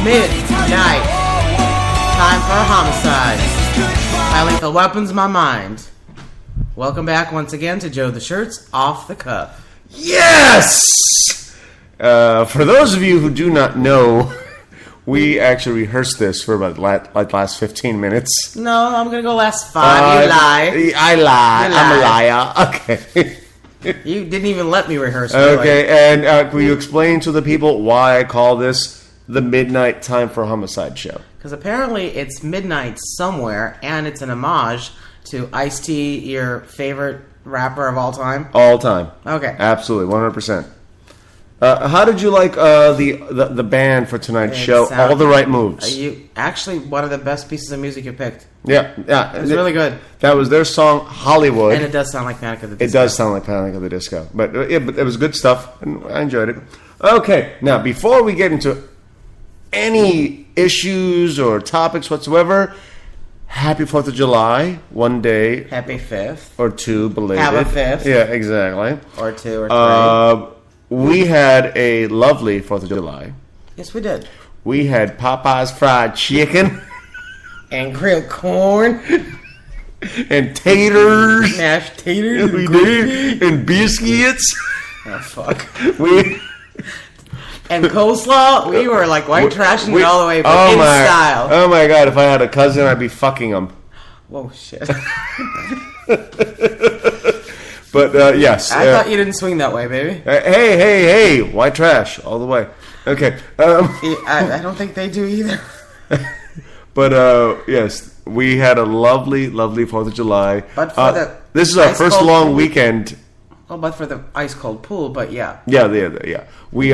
Midnight. Time for a homicide. My lethal weapon's my mind. Welcome back once again to Joe the Shirts Off the Cuff. Yes! For those of you who do not know, we actually rehearsed this for about like last 15 minutes. No, I'm going to go last 5. You lie. I lie. I'm a liar. Okay. You didn't even let me rehearse. Okay, and will you explain to the people why I call this the Midnight Time for Homicide show? Because apparently it's midnight somewhere, and it's an homage to Ice-T, your favorite rapper of all time. All time. Okay. Absolutely, 100%. How did you like the band for tonight's show? All the Right Moves. Actually, one of the best pieces of music you picked. Yeah. It was really good. That was their song, Hollywood. And it does sound like Panic at the Disco. It does sound like Panic at the Disco. But it was good stuff, and I enjoyed it. Okay, now, before we get into any issues or topics whatsoever, happy 4th of July, one day. Happy 5th. Or two, belated. Have a 5th. Yeah, exactly. Or 2 or 3. We had a lovely 4th of July. Yes, we did. We had Popeye's fried chicken. And grilled corn. And taters. Mashed taters. We did. And biscuits. Oh, fuck. And coleslaw. We were like white trashing it all the way, but in style. Oh my God, if I had a cousin, I'd be fucking him. Whoa, shit. But, yes. I thought you didn't swing that way, baby. Hey, white trash, all the way. Okay. I don't think they do either. But, yes, we had a lovely, lovely 4th of July. But for this is our first long weekend. Well, but for the ice-cold pool, but yeah. Yeah. We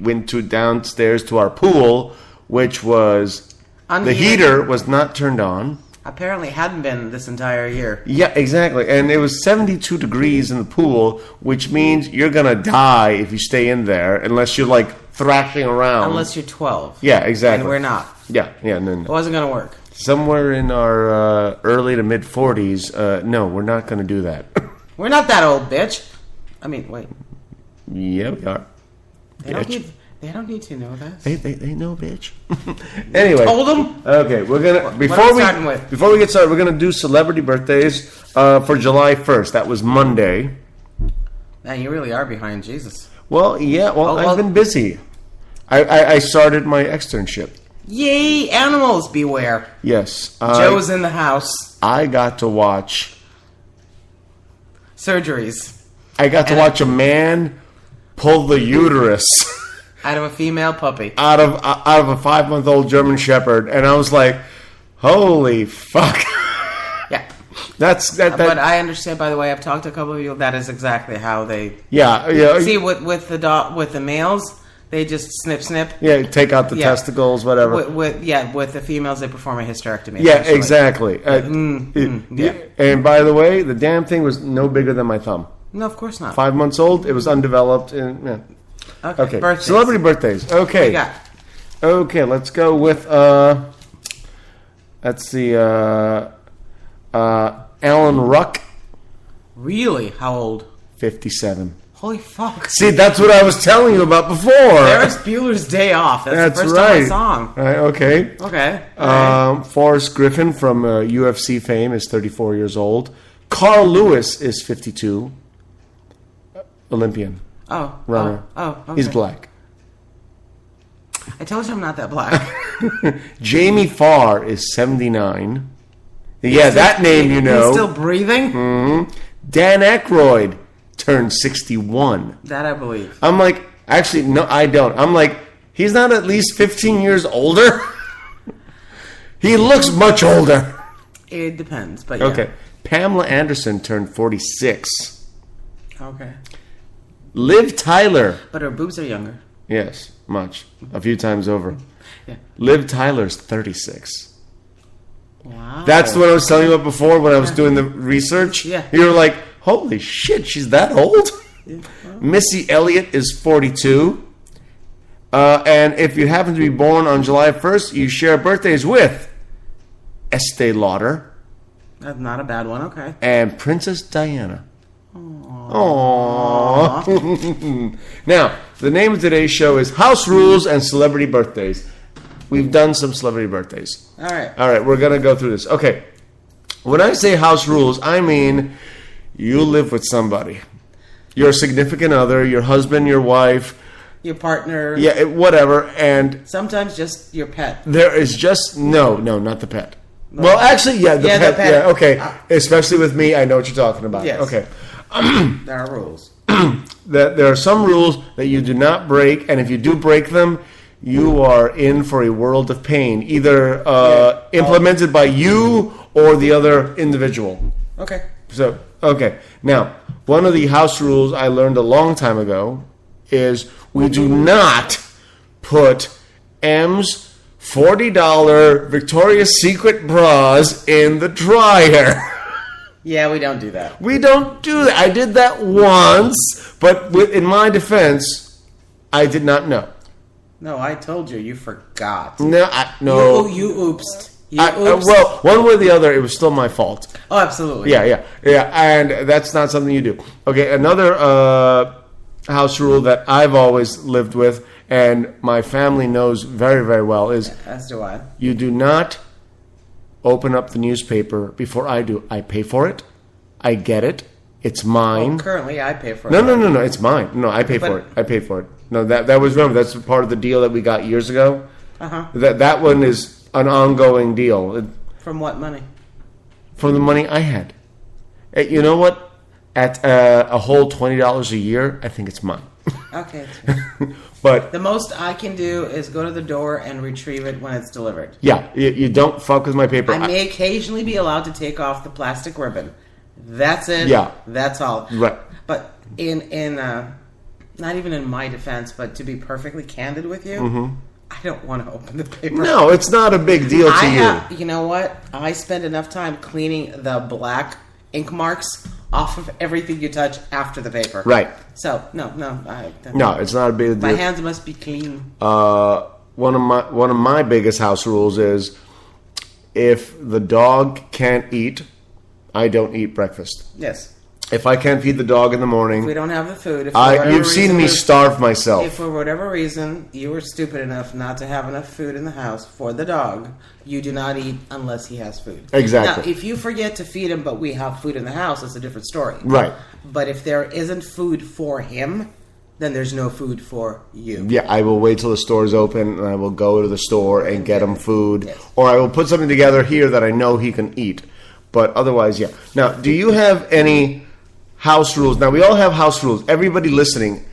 went downstairs to our pool, which was... The heater was not turned on. Apparently hadn't been this entire year. Yeah, exactly. And it was 72 degrees in the pool, which means you're going to die if you stay in there, unless you're, like, thrashing around. Unless you're 12. Yeah, exactly. And we're not. Yeah. No. It wasn't going to work. Somewhere in our early to mid-40s, no, we're not going to do that. We're not that old, bitch. I mean, wait. Yeah, we are. They don't need to know this. They know, bitch. Anyway. Told them? Okay, we're gonna before we get started, we're gonna do celebrity birthdays for July 1st. That was Monday. Man, you really are behind Jesus. Well, yeah. Well, I've been busy. I started my externship. Yay! Animals beware. Yes. Joe's in the house. I got to watch surgeries. I got to watch a man pull the uterus out of a female puppy, out of a 5-month-old German Shepherd, and I was like, "Holy fuck!" Yeah, that's that. But I understand. By the way, I've talked to a couple of you. That is exactly how they. Yeah. See, with the males, they just snip. Yeah, take out the testicles, whatever. With the females, they perform a hysterectomy. Yeah, exactly. And by the way, the damn thing was no bigger than my thumb. No, of course not. 5 months old. It was undeveloped. And, yeah. Okay. Birthdays. Celebrity birthdays. Okay. What you got? Okay, let's go with let's see, Alan Ruck. Really? How old? 57. Holy fuck. See, that's what I was telling you about before. Ferris Bueller's Day Off. That's the first time I saw him. Right, okay. Okay. Forrest Griffin from UFC fame is 34 years old. Carl Lewis is 52. Olympian. Runner. Okay. He's black. I told you I'm not that black. Jamie Farr is 79. Yeah, that name you know. He's still breathing? Mm-hmm. Dan Aykroyd turned 61. That I believe. I'm like, actually, no, I don't. I'm like, he's not at least 15 years older? He looks much older. It depends, but yeah. Okay. Pamela Anderson turned 46. Okay. Liv Tyler. But her boobs are younger. Yes, much. A few times over. Yeah. Liv Tyler's 36. Wow. That's what I was telling you about before when I was doing the research. Yeah. You were like, holy shit, she's that old? Yeah. Well. Missy Elliott is 42. And if you happen to be born on July 1st, you share birthdays with Estee Lauder. That's not a bad one, okay. And Princess Diana. Aww. Now, the name of today's show is House Rules and Celebrity Birthdays. We've done some celebrity birthdays. All right. All right, we're going to go through this. Okay. When I say house rules, I mean you live with somebody. Your significant other, your husband, your wife. Your partner. Yeah, whatever. And sometimes just your pet. there is just... No, not the pet. No. Well, actually, yeah, the pet. Yeah, okay. Especially with me, I know what you're talking about. Yes. Okay. There are rules. There are some rules that you do not break, and if you do break them, you are in for a world of pain, either implemented by you or the other individual. Okay. So, okay. Now, one of the house rules I learned a long time ago is we do not put M's $40 Victoria's Secret bras in the dryer. Yeah, we don't do that. We don't do that. I did that once, but in my defense, I did not know. No, I told you. You forgot. No. You oopsed. Oops. Well, one way or the other, it was still my fault. Oh, absolutely. Yeah, and that's not something you do. Okay, another house rule that I've always lived with, and my family knows very, very well, is... As do I. You do not open up the newspaper before I do. I pay for it. I get it. It's mine. Well, currently, I pay for it. No. It's mine. No, I pay for it. I paid for it. No, that was, remember, that's part of the deal that we got years ago. Uh-huh. That one is an ongoing deal. From what money? From the money I had. You know what? At a whole $20 a year, I think it's mine. Okay. But the most I can do is go to the door and retrieve it when it's delivered. Yeah, you don't fuck with my paper. I may occasionally be allowed to take off the plastic ribbon. That's it. Yeah. That's all. Right. But in not even in my defense, but to be perfectly candid with you, I don't want to open the paper. No, it's not a big deal to you. You know what? I spend enough time cleaning the black ink marks off of everything you touch after the paper. Right. So no, it's not a big deal. My hands must be clean. One of my biggest house rules is if the dog can't eat, I don't eat breakfast. Yes. If I can't feed the dog in the morning, if we don't have the food. You've seen me starve myself. If for whatever reason you were stupid enough not to have enough food in the house for the dog, you do not eat unless he has food. Exactly. Now, if you forget to feed him, but we have food in the house, it's a different story. Right. But if there isn't food for him, then there's no food for you. Yeah, I will wait till the store is open, and I will go to the store and get him food. Yes. Or I will put something together here that I know he can eat. But otherwise, yeah. Now, do you have any house rules? Now, we all have house rules. Everybody listening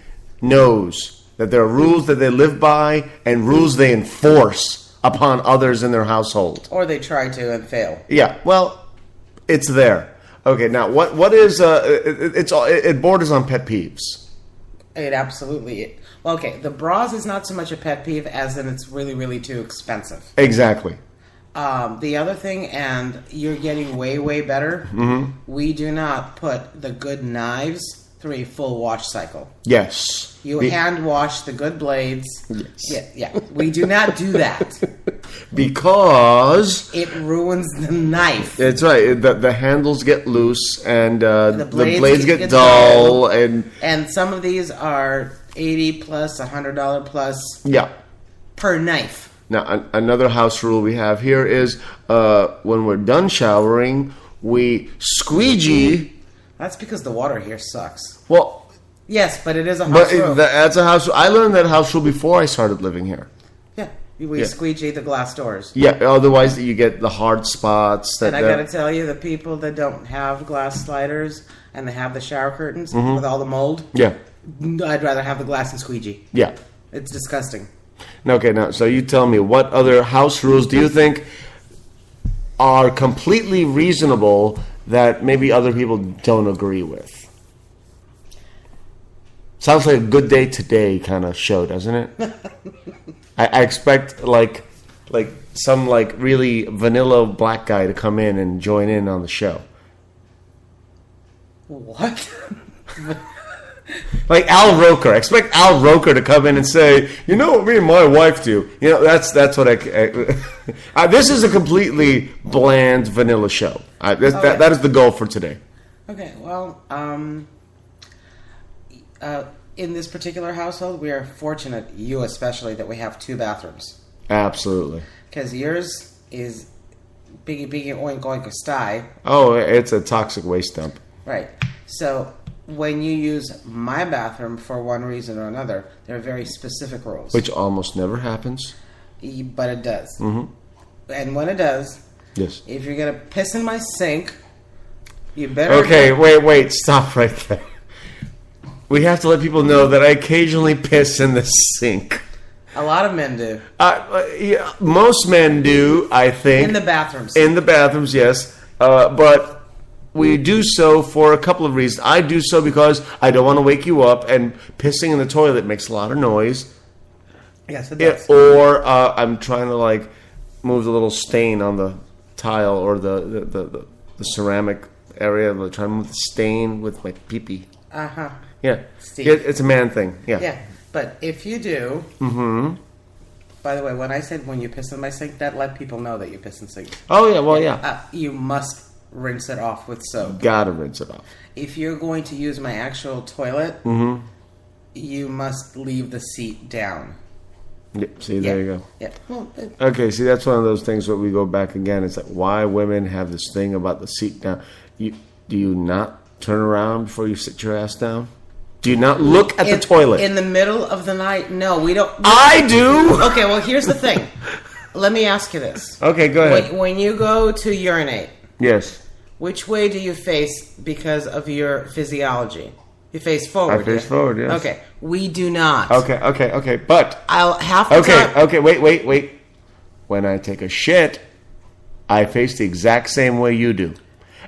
knows that there are rules that they live by and rules they enforce upon others in their household. Or they try to and fail. Yeah, well, it's there. Okay, now, what is... it borders on pet peeves. It absolutely... Well, okay, the bras is not so much a pet peeve as in it's really, really too expensive. Exactly. The other thing, and you're getting way, way better, we do not put the good knives through a full wash cycle. Yes. You hand wash the good blades. Yes. Yeah. We do not do that. Because... it ruins the knife. That's right. The handles get loose, and the blades get dull. And some of these are $80 plus, $100 plus per knife. Now, another house rule we have here is when we're done showering, we squeegee. That's because the water here sucks. Well... Yes, but it is a house rule. That's a house rule. I learned that house rule before I started living here. Yeah, we squeegee the glass doors. Yeah, otherwise you get the hard spots. And I got to tell you, the people that don't have glass sliders and they have the shower curtains with all the mold, I'd rather have the glass and squeegee. Yeah. It's disgusting. Okay, now, so you tell me, what other house rules do you think are completely reasonable that maybe other people don't agree with? Sounds like a Good Day Today kind of show, doesn't it? I expect like some really vanilla black guy to come in and join in on the show. What? Like Al Roker. I expect Al Roker to come in and say, you know what me and my wife do? You know, that's what this is a completely bland vanilla show. That is the goal for today. Okay, well, in this particular household, we are fortunate, you especially, that we have 2 bathrooms. Absolutely. Because yours is biggie biggie oink oink a sty. Oh, it's a toxic waste dump. Right. So when you use my bathroom for one reason or another, there are very specific rules. Which almost never happens. But it does. Mm-hmm. And when it does, yes. If you're going to piss in my sink, you better... Okay, wait, stop right there. We have to let people know that I occasionally piss in the sink. A lot of men do. Yeah, most men do, I think. In the bathrooms. In the bathrooms, yes. But we do so for a couple of reasons. I do so because I don't want to wake you up, and pissing in the toilet makes a lot of noise. Yes, it does. Or I'm trying to, like, move the little stain on the tile or the ceramic area. I'm trying to move the stain with my pee-pee. Uh-huh. Yeah. Steve. It's a man thing. Yeah. Yeah. But if you do... Mm-hmm. By the way, when I said when you piss in my sink, that let people know that you piss in sinks. Oh, yeah. Well, yeah. You must rinse it off with soap. Gotta rinse it off. If you're going to use my actual toilet, you must leave the seat down. Yeah, see, there you go. Yeah. Well, okay, see, that's one of those things where we go back again. It's like why women have this thing about the seat down. Do you not turn around before you sit your ass down? Do you not look at the toilet? In the middle of the night? No, we don't. I do! Okay, well, here's the thing. Let me ask you this. Okay, go ahead. When you go to urinate, yes. Which way do you face because of your physiology? You face forward. I face forward, yes. Okay, we do not. Okay, but... I'll have to Okay, wait. When I take a shit, I face the exact same way you do.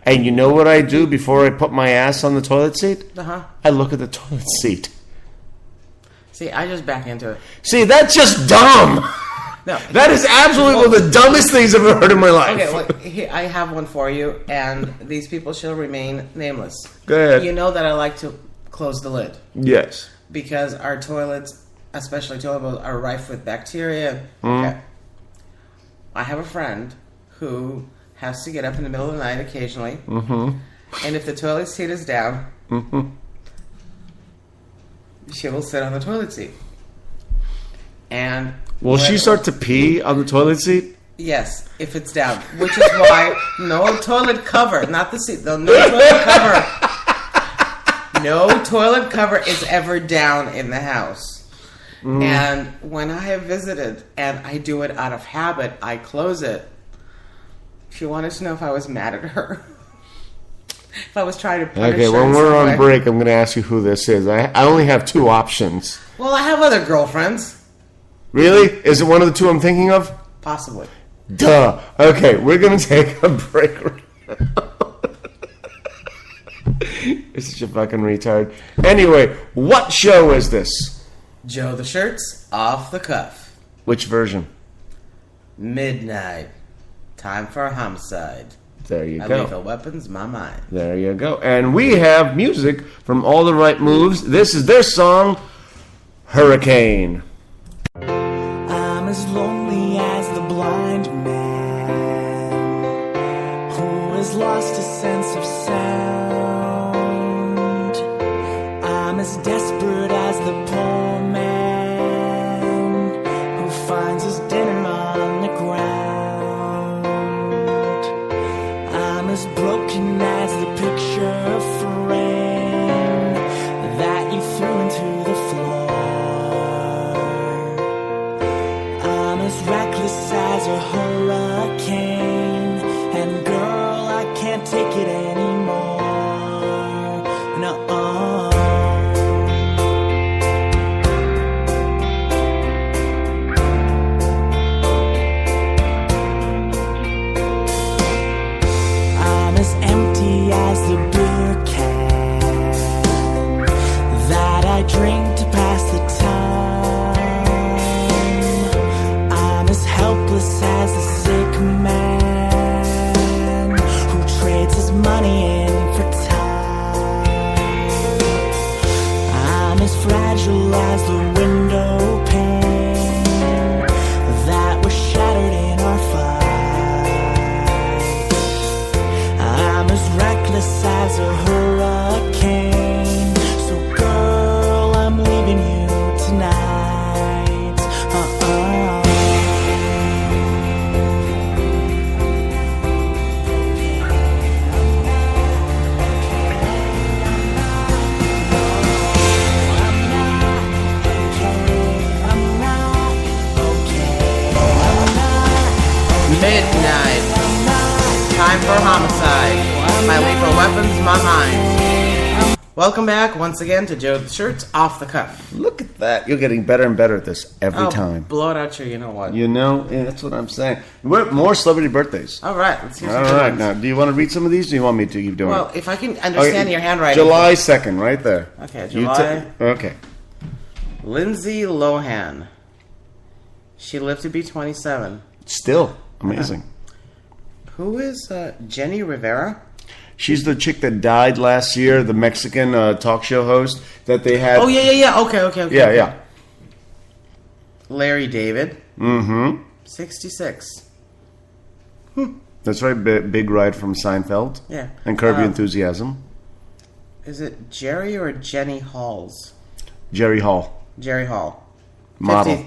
And you know what I do before I put my ass on the toilet seat? Uh-huh. I look at the toilet seat. See, I just back into it. See, that's just dumb. No, that is absolutely one of the dumbest things I've ever heard in my life. Okay, well, here, I have one for you, and these people shall remain nameless. Go ahead. You know that I like to close the lid. Yes. Because our toilets, especially toilet bowls, are rife with bacteria. Okay. I have a friend who has to get up in the middle of the night occasionally. And if the toilet seat is down, she will sit on the toilet seat. And will she start to pee on the toilet seat? Yes, if it's down. Which is why no toilet cover, not the seat, no toilet cover. No toilet cover is ever down in the house. And when I have visited, and I do it out of habit, I close it. She wanted to know if I was mad at her. If I was trying to punish her. Okay, when we're on break, I'm going to ask you who this is. I only have two options. Well, I have other girlfriends. Really? Is it one of the two I'm thinking of? Possibly. Duh. Okay, we're going to take a break right now. You're such a fucking retard. Anyway, what show is this? Joe the Shirts, Off the Cuff. Which version? Midnight. Time for a homicide. There you I go. Lethal Weapons, my mind. There you go. And we have music from All the Right Moves. This is their song, Hurricane. I'm as lonely as the blind man who has lost a sense of sound. I'm as desperate as the poor man who finds his dinner on the ground. I'm as broken as the picture frame that you threw into the floor. I'm as reckless as a hurricane, and girl, I can't take it anymore. No. I'm as empty as the beer can that I drink to pass the time. I'm as helpless as the sick man who trades his money in for time. I'm as fragile as the window pane that was shattered in our fight. I'm as reckless as a hurricane. So girl, I'm leaving you tonight. for homicide. My lethal weapons, my mind. Welcome back once again to Joe the Shirts Off the Cuff. Look at that. You're getting better and better at this every time. Blow it out you know what. You know, yeah, that's what I'm saying. We're more celebrity birthdays. All right, let's hear some All good right, ones. now, do you want to read some of these, or do you want me to keep doing Well, it? if I can understand your handwriting. July 2nd, right there. Okay, You July. okay. Lindsay Lohan. She lived to be 27. Still amazing. Who is Jenny Rivera? She's the chick that died last year, the Mexican talk show host that they had. Oh, yeah. Okay. Yeah. Larry David. Mm-hmm. 66. That's right, big ride from Seinfeld. Yeah. And Curb Your Enthusiasm. Is it Jerry or Jenny Halls? Jerry Hall. Jerry Hall. Model.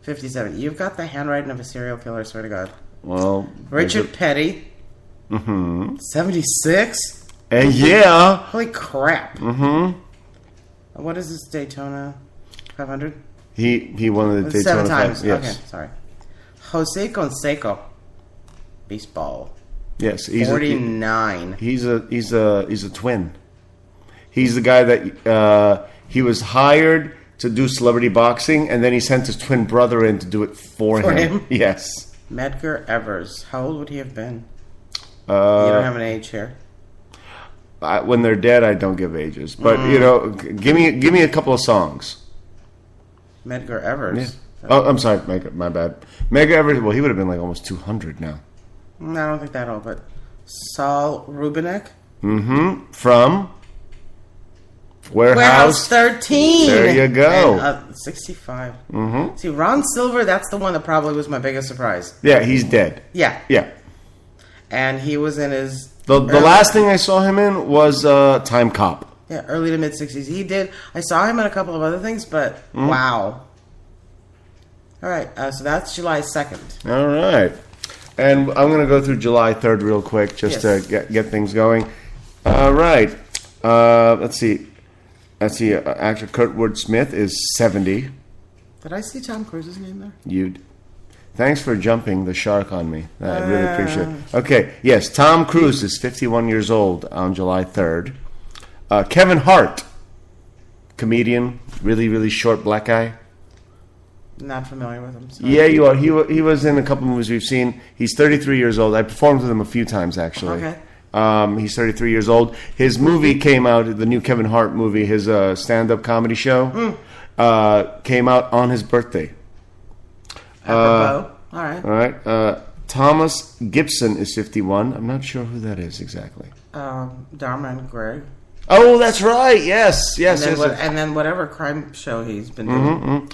57. You've got the handwriting of a serial killer, I swear to God. Well, Richard Petty. 76? and yeah. Holy crap. What is this, Daytona 500? He won the Daytona 7 times. 500. Yes. Okay, sorry. Jose Canseco. Baseball. Yes, he's 49. he's a twin. He's the guy that he was hired to do celebrity boxing, and then he sent his twin brother in to do it for him. Yes. Medgar Evers. How old would he have been? You Uh, don't have an age here. when they're dead, I don't give ages, but you know, give me a couple of songs. Medgar Evers. Oh, I'm sorry, my bad. Medgar Evers. Well, he would have been like almost 200 now. I don't think that old, but Saul Rubinek. From Warehouse 13. There you go. And, 65. See, Ron Silver, that's the one that probably was my biggest surprise. Yeah, he's dead. Yeah. Yeah. And he was in his... The last thing I saw him in was Time Cop. Yeah, early to mid-60s. I saw him in a couple of other things, but wow. All right, so that's July 2nd. All right. And I'm going to go through July 3rd real quick just to get things going. All right. Let's see. Actor Kurtwood Smith is 70. Did I see Tom Cruise's name there? Thanks for jumping the shark on me. I really appreciate it. Okay, yes, Tom Cruise is 51 years old on July 3rd. Kevin Hart, comedian, really, really short black guy. Not familiar with him. Sorry. Yeah, you are. He was in a couple movies we've seen. He's 33 years old. I performed with him a few times, actually. Okay. He's 33 years old. His movie came out, the new Kevin Hart movie, his stand-up comedy show, came out on his birthday. Apropos. All right. All right. Thomas Gibson is 51. I'm not sure who that is exactly. Dharma and Greg. Oh, that's right. Yes. And then whatever crime show he's been doing.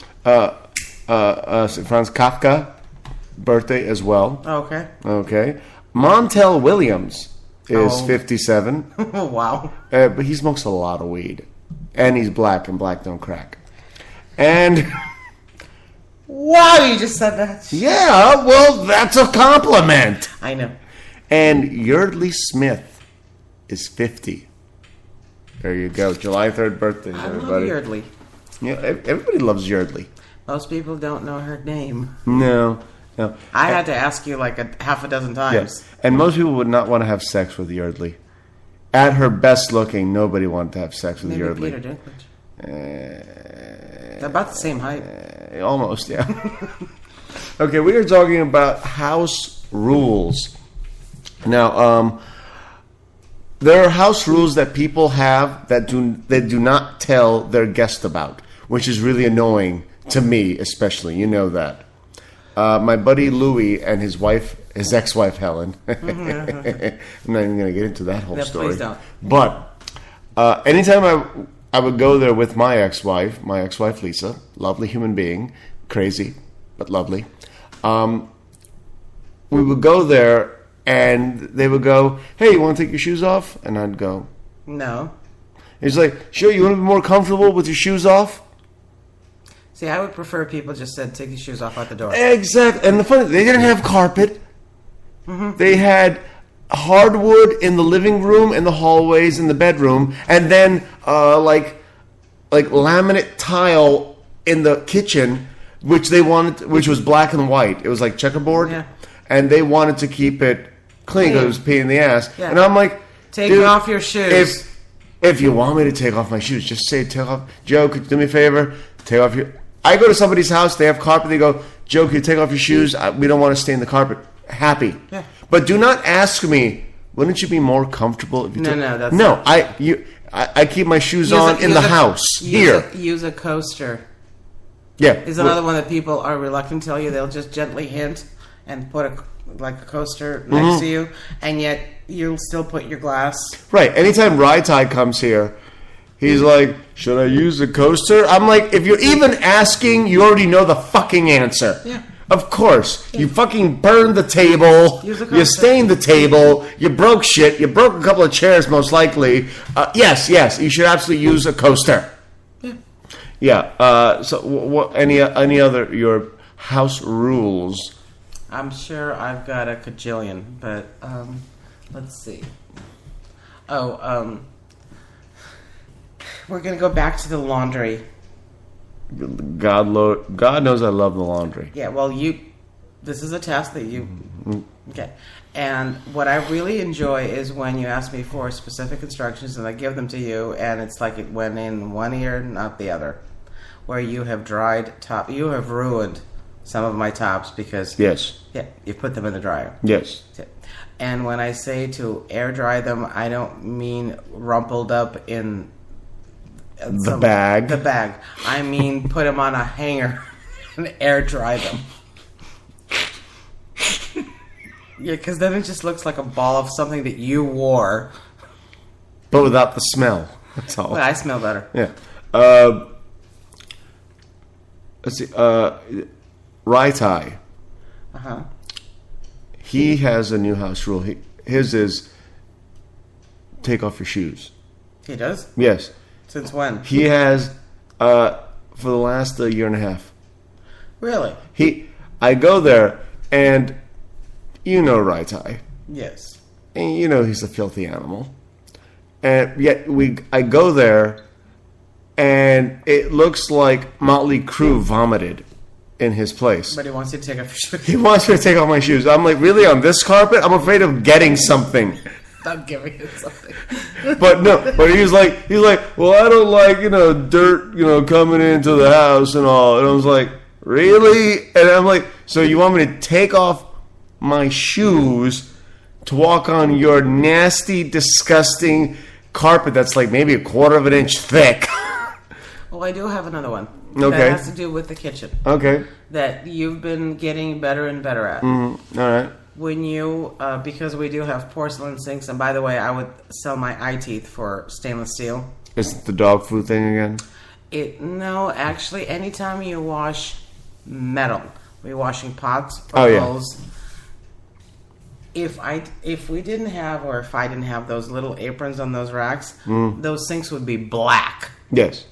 Franz Kafka, birthday as well. Oh, okay. Okay. Montel Williams is 57. Wow. But he smokes a lot of weed. And he's black, and black don't crack. And... Wow, you just said that. Yeah, well, that's a compliment. I know. And Yeardley Smith is 50. There you go. July 3rd birthday, I everybody. love Yeardley. Yeah, everybody loves Yeardley. Most people don't know her name. No. I had to ask you like half a dozen times. Yes. And most people would not want to have sex with Yeardley. At her best looking, nobody wanted to have sex with Maybe Yeardley. Peter Dinklage. They're about the same height. Almost, yeah. Okay, we are talking about house rules. Now, there are house rules that people have that do not tell their guest about, which is really annoying to me, especially. You know that. My buddy Louie and his ex-wife Helen. I'm not even going to get into that whole story. Please don't. But anytime I would go there with my ex-wife Lisa, lovely human being, crazy but lovely. We would go there, and they would go, "Hey, you want to take your shoes off?" And I'd go, No. "He's like, sure. You want to be more comfortable with your shoes off?" See, I would prefer people just said, take your shoes off out the door. Exactly. And the funny, they didn't have carpet. They had hardwood in the living room, in the hallways, in the bedroom, and then like laminate tile in the kitchen, which they wanted, which was black and white. It was like checkerboard, Yeah. and they wanted to keep it clean because it was a pain in the ass. Yeah. And I'm like, Take dude, off your shoes. If you want me to take off my shoes, just say take off. Joe, could you do me a favor? Take off your. I go to somebody's house. They have carpet. They go, Joe, can you take off your shoes? We don't want to stain the carpet. Happy. Yeah. But do not ask me. Wouldn't you be more comfortable if you? No. I keep my shoes on in the house here. Use a coaster. Yeah. Is another one that people are reluctant to tell you. They'll just gently hint and put a coaster next to you, and yet you'll still put your glass. Right. Anytime Raitai comes here, he's like, should I use the coaster? I'm like, if you're even asking, you already know the fucking answer. Yeah. Of course. Yeah. You fucking burned the table. You stained the table. You broke shit. You broke a couple of chairs, most likely. Yes. You should absolutely use a coaster. Yeah. Yeah. So, what? Any other your house rules? I'm sure I've got a kajillion, but let's see. We're gonna go back to the laundry. God knows I love the laundry. Yeah. Well, this is a test that you. Okay. And what I really enjoy is when you ask me for specific instructions and I give them to you, and it's like it went in one ear, not the other. Where you have you have ruined some of my tops because you put them in the dryer. Yes. And when I say to air dry them, I don't mean rumpled up in the bag. The bag. I mean put them on a hanger and air dry them. Yeah, because then it just looks like a ball of something that you wore, but without the smell. That's all. But I smell better. Yeah. Let's see. Raitai. He has a new house rule. His is take off your shoes. He does? Yes. Since when? He has for the last year and a half. Really? I go there and you know Raitai. Yes. And you know he's a filthy animal. And yet I go there and it looks like Motley Crue vomited in his place. But he wants you to take off your shoes. He wants me to take off my shoes. I'm like, really, on this carpet? I'm afraid of getting something. Stop giving it something. But he's like, well, I don't like, dirt, coming into the house and all. And I was like, really? And I'm like, so you want me to take off my shoes to walk on your nasty, disgusting carpet that's like maybe a quarter of an inch thick? Well, I do have another one. Okay. That has to do with the kitchen. Okay. That you've been getting better and better at. All right. When you, because we do have porcelain sinks, and by the way, I would sell my eye teeth for stainless steel. Is it the dog food thing again? No, actually, anytime you wash metal, we're washing pots or bowls. If I didn't have those little aprons on those racks, those sinks would be black. Yes.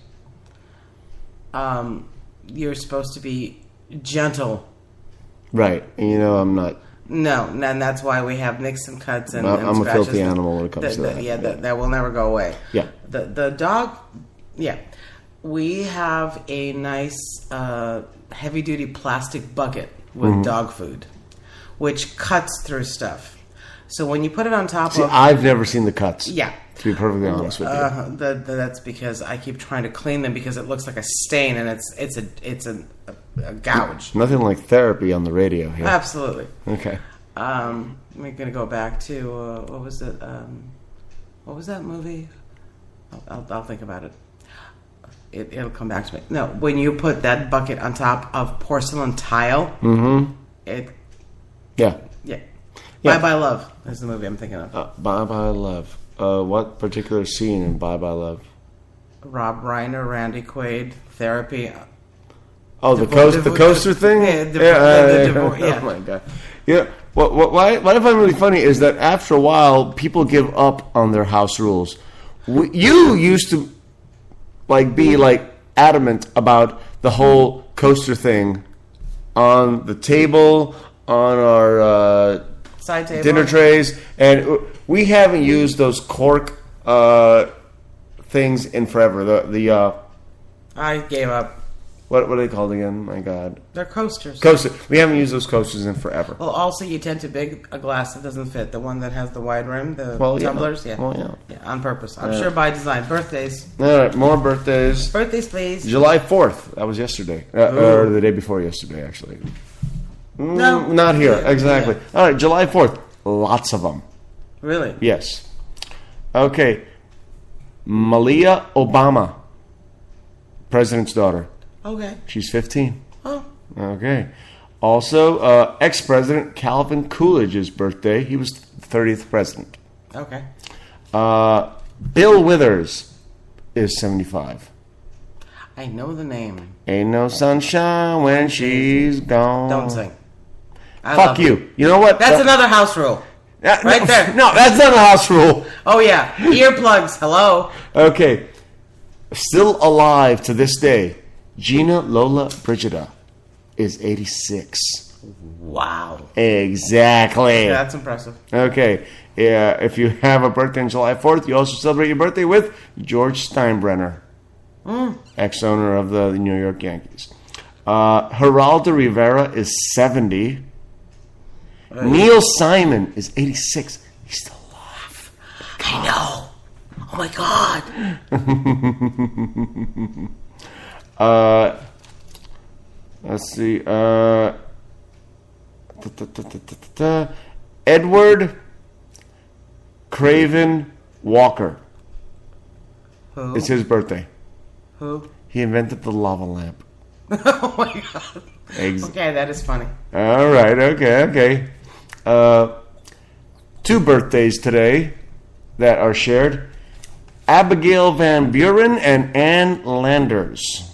You're supposed to be gentle. Right. And I'm not. No, and that's why we have nicks and cuts and I'm scratches. a filthy animal when it comes to that. Yeah, that will never go away. Yeah. The dog, yeah. We have a nice heavy-duty plastic bucket with dog food, which cuts through stuff. So when you put it on top of... I've never seen the cuts. Yeah. To be perfectly honest with you. That's because I keep trying to clean them because it looks like a stain and it's a gouge. Nothing like therapy on the radio here. Absolutely. Okay. We're gonna go back to what was it? What was that movie? I'll think about it. It'll come back to me. No, when you put that bucket on top of porcelain tile, Yeah. Bye Bye Love is the movie I'm thinking of. Bye Bye Love. What particular scene in Bye Bye Love? Rob Reiner, Randy Quaid, therapy. Oh, the coaster thing? Yeah. Oh my god. Yeah. What I find really funny is that after a while, people give up on their house rules. You used to be adamant about the whole coaster thing on the table, on our side table, dinner trays, and we haven't used those cork things in forever. I gave up. What are they called again? My God. They're coasters. Coaster. We haven't used those coasters in forever. Well, also you tend to big a glass that doesn't fit. The one that has the wide rim, the Yeah. tumblers. Yeah. Well, yeah. On purpose. I'm sure by design. Birthdays. All right, more birthdays. Birthdays, please. July 4th. That was yesterday. Or the day before yesterday, actually. No. Not here. Yeah. Exactly. Yeah. All right, July 4th. Lots of them. Really? Yes. Okay. Malia Obama. President's daughter. Okay. She's 15. Oh. Okay. Also, ex-president Calvin Coolidge's birthday. He was the 30th president. Okay. Bill Withers is 75. I know the name. Ain't no sunshine when she's gone. Don't sing. I Fuck love you. it. You know what? That's another house rule. Right no, there. No, that's not a house rule. Oh, yeah. Earplugs. Hello. Okay. Still alive to this day, Gina Lola Brigida is 86. Wow. Exactly. Yeah, that's impressive. Okay. Yeah, if you have a birthday on July 4th, you also celebrate your birthday with George Steinbrenner, ex-owner of the New York Yankees. Geraldo Rivera is 70. Neil Simon is 86. He's still alive. I know. Oh, my God. Let's see. Edward Craven Walker. Who? It's his birthday. Who? He invented the lava lamp. Oh, my God. Okay, that is funny. All right. Okay. Two birthdays today that are shared. Abigail Van Buren and Ann Landers.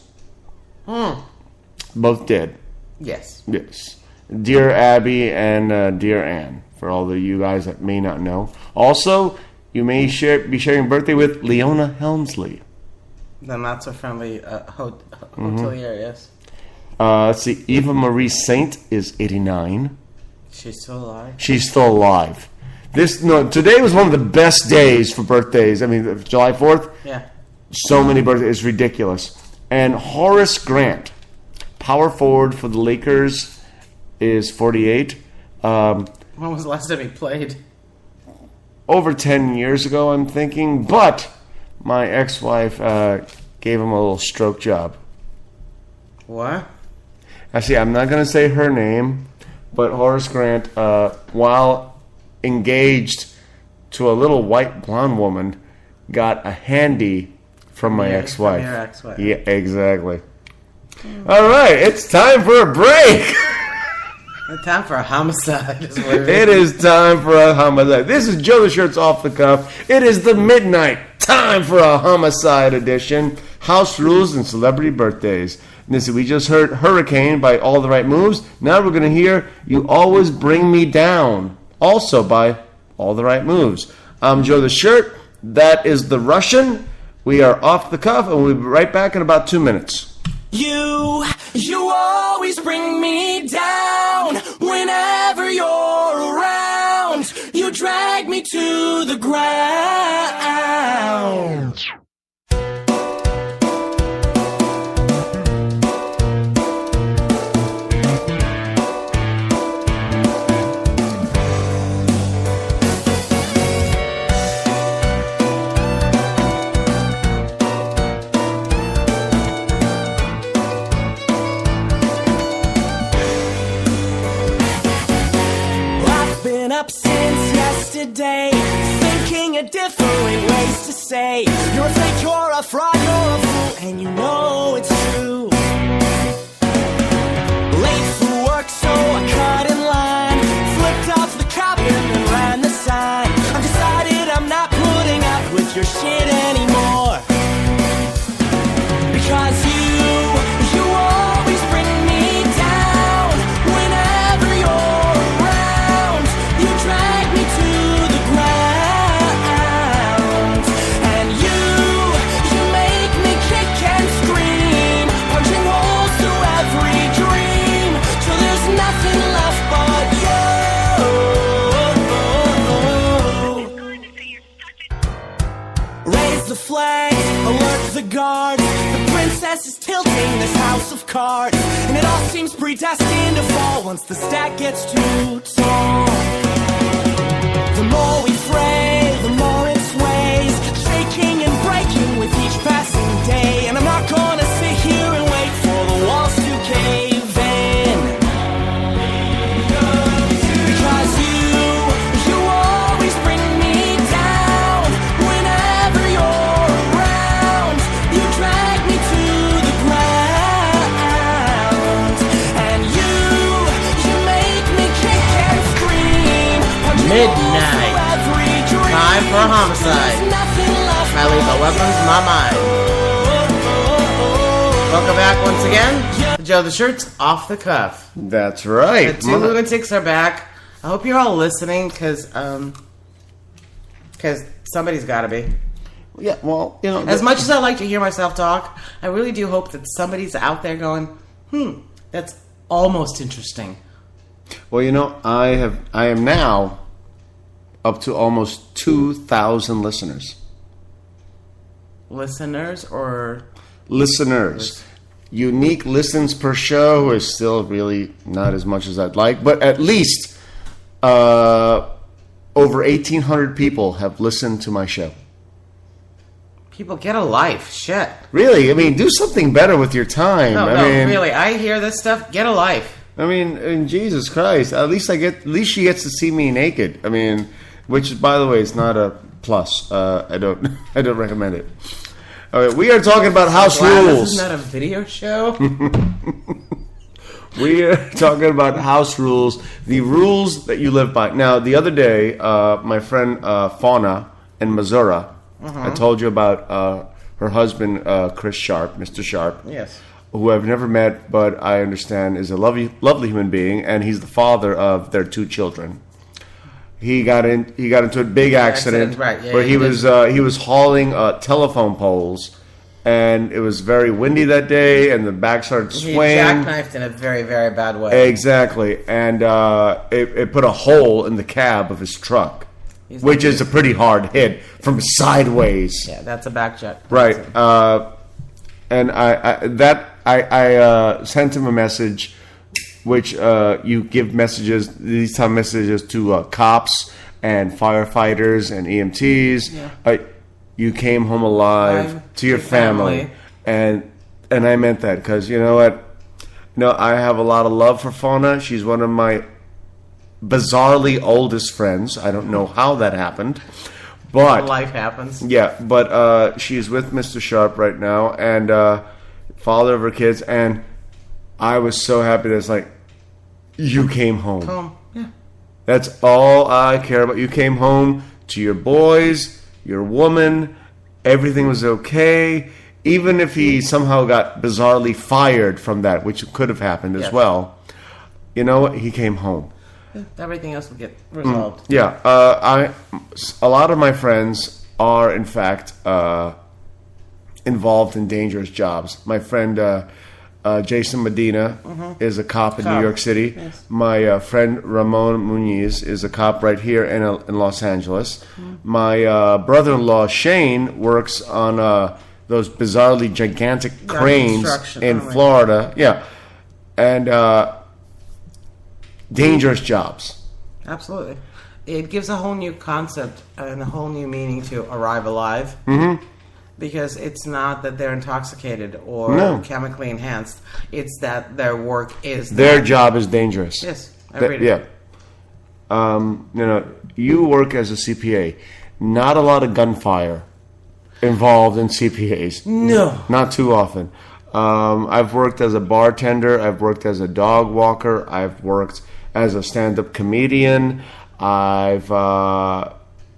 Both dead. Yes. Yes. Dear Abby and Dear Ann, for all of you guys that may not know. Also, you may be sharing birthday with Leona Helmsley. The not so friendly hotelier, yes. Let's see. Eva Marie Saint is 89. She's still alive. She's still alive. Today was one of the best days for birthdays. I mean, July 4th. Yeah. So many birthdays. It's ridiculous. And Horace Grant, power forward for the Lakers, is 48. When was the last time he played? Over 10 years ago, I'm thinking. But my ex-wife gave him a little stroke job. What? Actually, I'm not going to say her name, but Horace Grant, while engaged to a little white blonde woman, got a handy from my ex-wife. From your ex-wife. Yeah, exactly. All right, it's time for a break. It's time for a homicide. It is time for a homicide. This is Joe the Shirts Off the Cuff. It is the midnight time for a homicide edition. House rules and celebrity birthdays. Listen, we just heard Hurricane by All the Right Moves. Now we're going to hear You Always Bring Me Down, also by All the Right Moves. I'm Joe the Shirt. That is the Russian. We are off the cuff, and we'll be right back in about 2 minutes. You always bring me down whenever you're around. You drag me to the ground. Up since yesterday, thinking of different ways to say you're a fake, you're a fraud, you're a fool, and you know it's true. Late for work, so I cut in line, flipped off the cop and then ran the sign. I've decided I'm not putting up with your shit anymore, because you always bring me down whenever you're around. You drag me to the ground, and you make me kick and scream. lights, alert the guards. The princess is tilting this house of cards, and it all seems predestined to fall once the stack gets too tall. The more we fray, the more it sways, shaking and breaking with each passing day. And I'm not gonna sit here and wait for the walls to cave in, because you always bring me down. Whenever you're around, you drag me to the ground, and you make me kick and scream. Midnight. Time for a homicide. My lethal weapons, my mind. Welcome back once again to Joe the Shirt's Off the Cuff. That's right. The two lunatics are back. I hope you're all listening, because somebody's got to be. Yeah, well, you know, As much as I like to hear myself talk, I really do hope that somebody's out there going, that's almost interesting. well, you know, I am now up to almost 2,000 listeners. Listeners or... Listeners. Unique listens per show is still really not as much as I'd like, but at least over 1,800 people have listened to my show. People, get a life. Shit. Really? I mean, do something better with your time. No, I mean, really. I hear this stuff. Get a life. I mean, Jesus Christ. At least she gets to see me naked. I mean, which, by the way, is not a plus. I don't recommend it. All right, we are talking about house rules. Isn't that a video show? We are talking about house rules, the rules that you live by. Now, the other day, my friend Fauna in Missouri, I told you about her husband, Chris Sharp, Mr. Sharp. Yes. Who I've never met, but I understand is a lovely human being, and he's the father of their 2 children. He got into a big accident, right? Yeah, where he was hauling telephone poles, and it was very windy that day, and the back started He swaying. jackknifed in a very, very bad way. Exactly, and it put a hole in the cab of his truck, which is a pretty hard hit from sideways. Yeah, that's a back jet. Right. And I sent him a message, which you give these time messages to cops and firefighters and EMTs. Yeah. You came home alive to your family. And I meant that, because you know what? No, I have a lot of love for Fauna. She's one of my bizarrely oldest friends. I don't know how that happened. But life happens. Yeah, but she's with Mr. Sharp right now, and father of her kids, and I was so happy that it's like, you came home. Yeah. That's all I care about. You came home to your boys, your woman, everything was okay. Even if he somehow got bizarrely fired from that, which could have happened as well, you know what? He came home. Everything else will get resolved. Yeah, a lot of my friends are, in fact, involved in dangerous jobs. My friend Jason Medina is a cop in New York City. Yes. My friend Ramon Muniz is a cop right here in Los Angeles. My brother-in-law Shane works on those bizarrely gigantic cranes in Florida. Yeah, and dangerous jobs. Absolutely. It gives a whole new concept and a whole new meaning to arrive alive. Because it's not that they're intoxicated or chemically enhanced. It's that their work is... Their job is dangerous. Yes, I read it. Yeah. You know, you work as a CPA. Not a lot of gunfire involved in CPAs. No. Not too often. I've worked as a bartender. I've worked as a dog walker. I've worked as a stand-up comedian. I've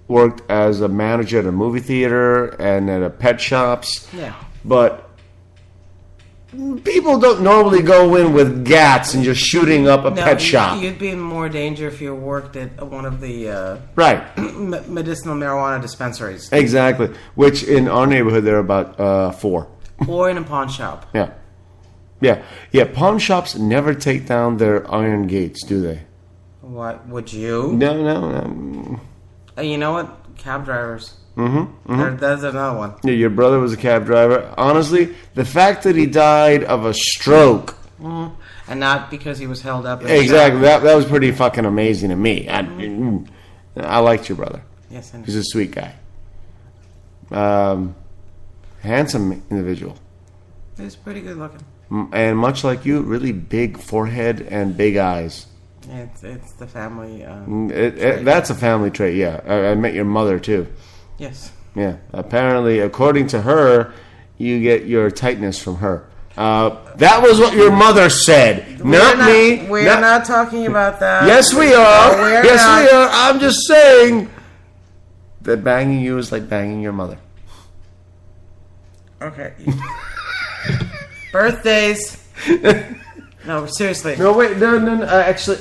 worked as a manager at a movie theater and at a pet shops. Yeah. But people don't normally go in with gats and just shooting up a pet shop. You'd be in more danger if you worked at one of the medicinal marijuana dispensaries. Exactly. Which in our neighborhood there are about 4. Or in a pawn shop. Yeah. Pawn shops never take down their iron gates, do they? What would you? No. You know what? Cab drivers. There's another one. Yeah, your brother was a cab driver. Honestly, the fact that he died of a stroke. And not because he was held up. Exactly. That was pretty fucking amazing to me. I liked your brother. Yes, I know. He's a sweet guy. Handsome individual. He's pretty good looking. And much like you, really big forehead and big eyes. It's the family. That's a family trait, yeah. I met your mother, too. Yes. Yeah. Apparently, according to her, you get your tightness from her. That was what your mother said, not me. We're not talking about that. Yes, we are. No, we are. I'm just saying that banging you is like banging your mother. Okay. Birthdays. No, seriously. No, wait. No. Actually,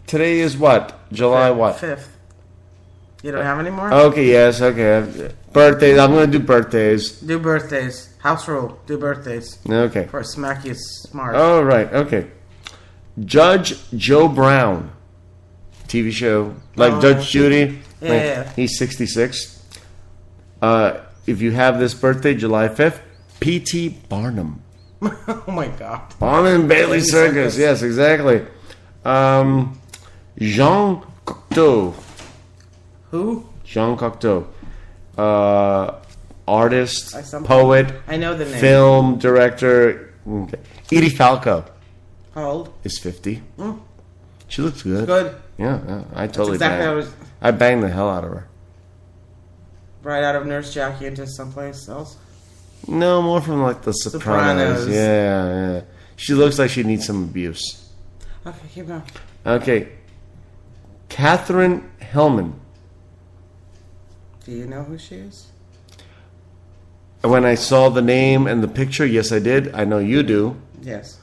today is what? July what? 5th. You don't have any more? Okay, yes, okay. Birthdays. I'm going to do birthdays. Do birthdays. House rule. Do birthdays. Okay. For smack you smart. Oh, right. Okay. Judge Joe Brown. TV show. Like Judge Judy. Yeah. He's 66. If you have this birthday, July 5th, P.T. Barnum. Oh, my God. Barnum and Bailey Circus. Yes, exactly. Jean Cocteau. Who? Jean Cocteau. Artist, somehow- poet, I know the name. film director. Okay. Edie Falco How old? is 50. She looks good. Good. Yeah, I totally exactly banged. what I was- I banged the hell out of her. Right out of Nurse Jackie into someplace else? No, more from like the Sopranos. Sopranos. Yeah. She looks like she needs some abuse. Okay, keep going. Okay. Catherine Hellman. Do you know who she is? When I saw the name and the picture, yes, I did. I know you do. Yes.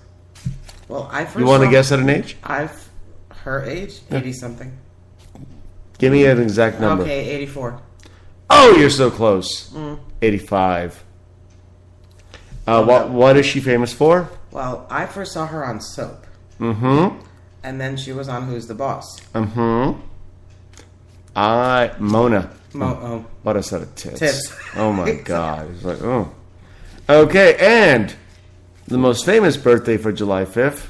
Well, I first You want to saw- guess at an age? Her age? 80-something. Give me an exact number. Okay, 84. Oh, you're so close. 85. What is she famous for? Well, I first saw her on Soap. Mm-hmm. And then she was on Who's the Boss? Mm-hmm. Mona. Oh. What a set of tits. Tits. Oh my God. It's like, oh. Okay, and the most famous birthday for July 5th,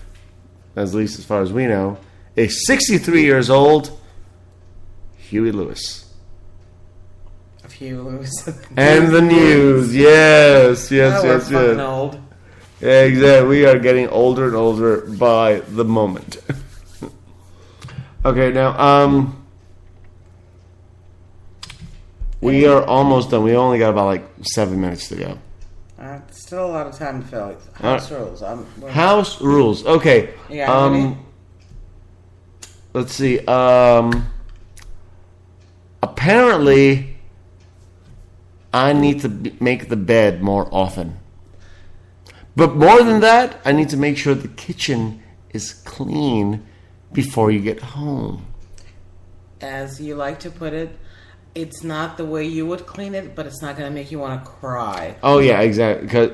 at least as far as we know, is 63 years old, Huey Lewis. Of Hugh Lewis. And the news. Yes. We're fucking old. Yeah, exactly. We are getting older and older by the moment. Okay, now, we are almost done. We only got about like 7 minutes to go. Still a lot of time to fill. House rules. House rules. Okay. You got any? Let's see. Apparently, I need to make the bed more often. But more than that, I need to make sure the kitchen is clean before you get home. As you like to put it, it's not the way you would clean it, but it's not going to make you want to cry. Oh, yeah, exactly. Because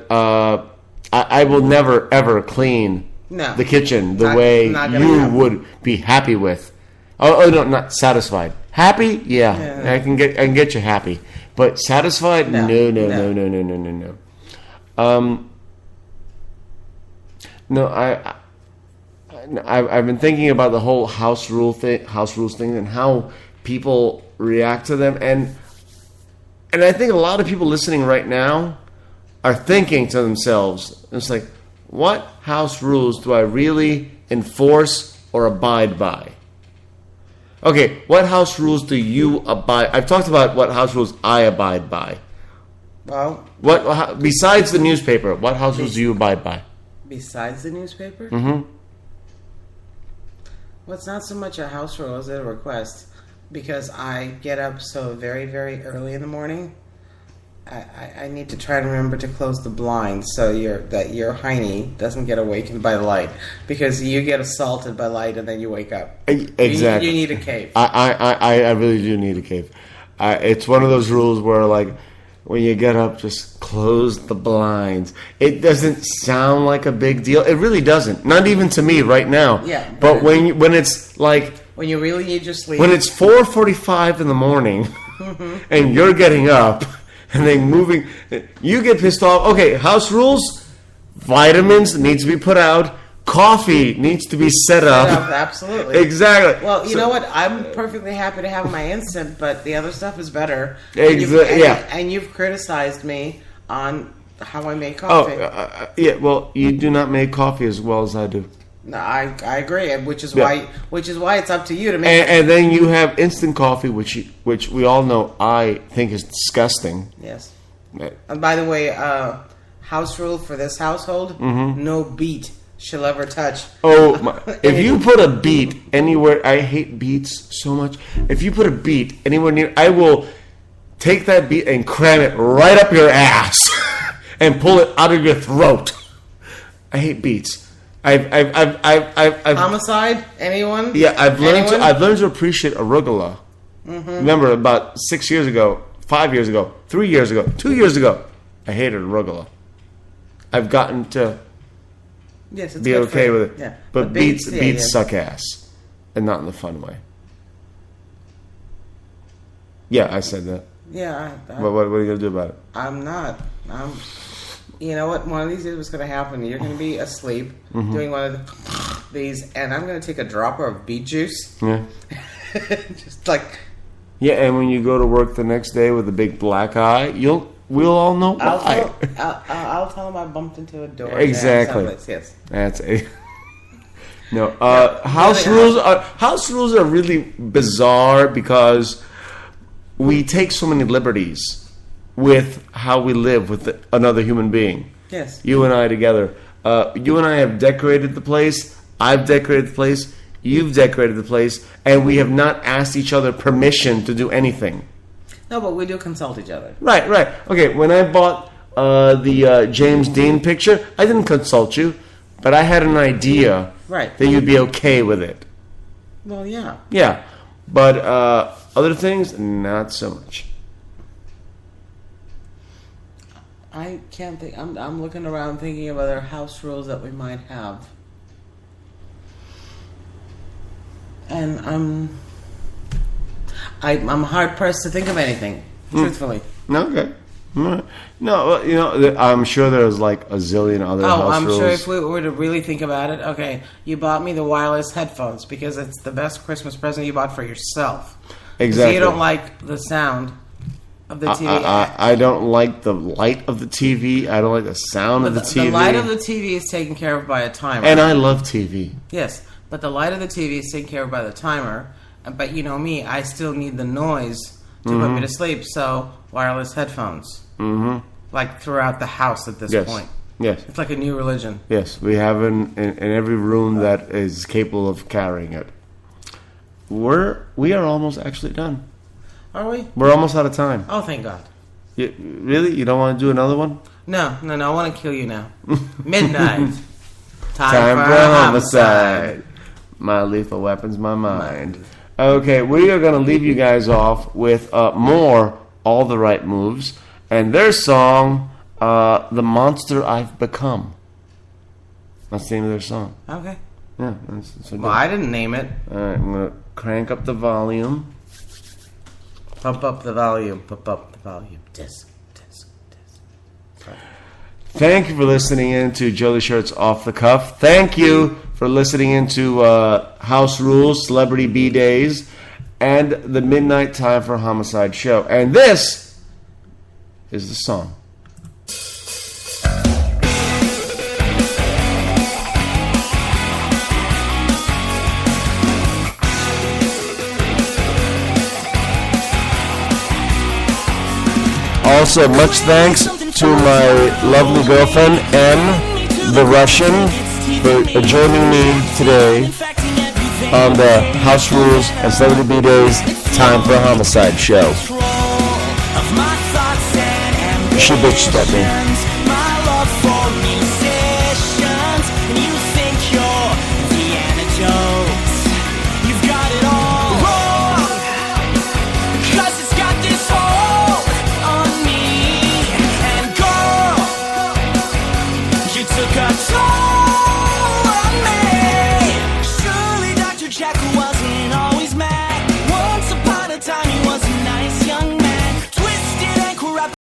I will never, ever clean the kitchen the way you would be happy with. Oh, no, not satisfied. Happy? Yeah. I can get you happy. But satisfied? No. No, I've been thinking about the whole house rules thing, and how people react to them, and I think a lot of people listening right now are thinking to themselves, it's like, what house rules do I really enforce or abide by? Okay, what house rules do you abide? I've talked about what house rules I abide by. Well, besides the newspaper, what house rules do you abide by? Besides the newspaper? Mm-hmm. Well, it's not so much a house rule as a request, because I get up so very, very early in the morning. I need to try to remember to close the blinds so that your hiney doesn't get awakened by light, because you get assaulted by light and then you wake up. Exactly. You need a cave. I really do need a cave. It's one of those rules where, like, when you get up, just close the blinds. It doesn't sound like a big deal. It really doesn't. Not even to me right now. Yeah. But when it's like, when you really need your sleep. when it's 4:45 in the morning, and you're getting up and then moving. You get pissed off. Okay, house rules. Vitamins needs to be put out. Coffee needs to be set up. Absolutely. Exactly. Well, you know what? I'm perfectly happy to have my instant, but the other stuff is better. And you've criticized me on how I make coffee. Yeah. Well, you do not make coffee as well as I do. No, I agree, which is why it's up to you to make. And then you have instant coffee, which we all know I think is disgusting. Yes. And by the way, house rule for this household: no beet shall ever touch. If you put a beet anywhere, I hate beets so much. If you put a beet anywhere near, I will take that beet and cram it right up your ass and pull it out of your throat. I hate beets. I've Homicide? Anyone? Yeah, I've learned to appreciate arugula. Remember, about 6 years ago, 5 years ago, 3 years ago, 2 years ago, I hated arugula. I've gotten to be okay with it. Yeah. But beets suck ass, and not in the fun way. Yeah, I said that. Yeah. But what are you gonna do about it? I'm not. You know what? One of these days, what's going to happen? You're going to be asleep doing one of these, and I'm going to take a dropper of beet juice. Yeah. Just like. Yeah, and when you go to work the next day with a big black eye, we'll all know why. I'll tell them I bumped into a door. Exactly. Yes. That's a. No. House rules are really bizarre because we take so many liberties with how we live with another human being. Yes. You and I together. You and I have decorated the place. I've decorated the place. You've decorated the place. And we have not asked each other permission to do anything. No, but we do consult each other. Right. Okay, when I bought the James Dean picture, I didn't consult you, but I had an idea that you'd be okay with it. Well, yeah. Yeah. But other things, not so much. I can't think. I'm looking around thinking of other house rules that we might have, and I'm hard pressed to think of anything. Truthfully. Okay. No, I'm sure there's like a zillion other house rules. Sure if we were to really think about it. Okay, you bought me the wireless headphones because it's the best Christmas present you bought for yourself. Exactly. You don't like the sound of the TV. I don't like the light of the TV. I don't like the sound of the TV. The light of the TV is taken care of by a timer. And I love TV. Yes, but the light of the TV is taken care of by the timer. But you know me, I still need the noise to put me to sleep. So wireless headphones, like throughout the house at this point. Yes, it's like a new religion. Yes, we have in every room that is capable of carrying it. We are almost actually done. Are we? We're almost out of time. Oh, thank God. Really? You don't want to do another one? No. I want to kill you now. Midnight. Time for homicide. My lethal weapon's my mind. Okay, we are going to leave you guys off with more All the Right Moves and their song, The Monster I've Become. That's the name of their song. Okay. Yeah. Well, I didn't name it. All right, I'm going to crank up the volume. Pump up the volume. Pump up the volume. Disc. Sorry. Thank you for listening in to Jolie Shirts Off the Cuff. Thank you for listening into House Rules, Celebrity B-Days, and the Midnight Time for Homicide show. And this is the song. Also, much thanks to my lovely girlfriend, M, the Russian, for joining me today on the House Rules and Celebrity B-Days Time for a Homicide show. She bitched at me.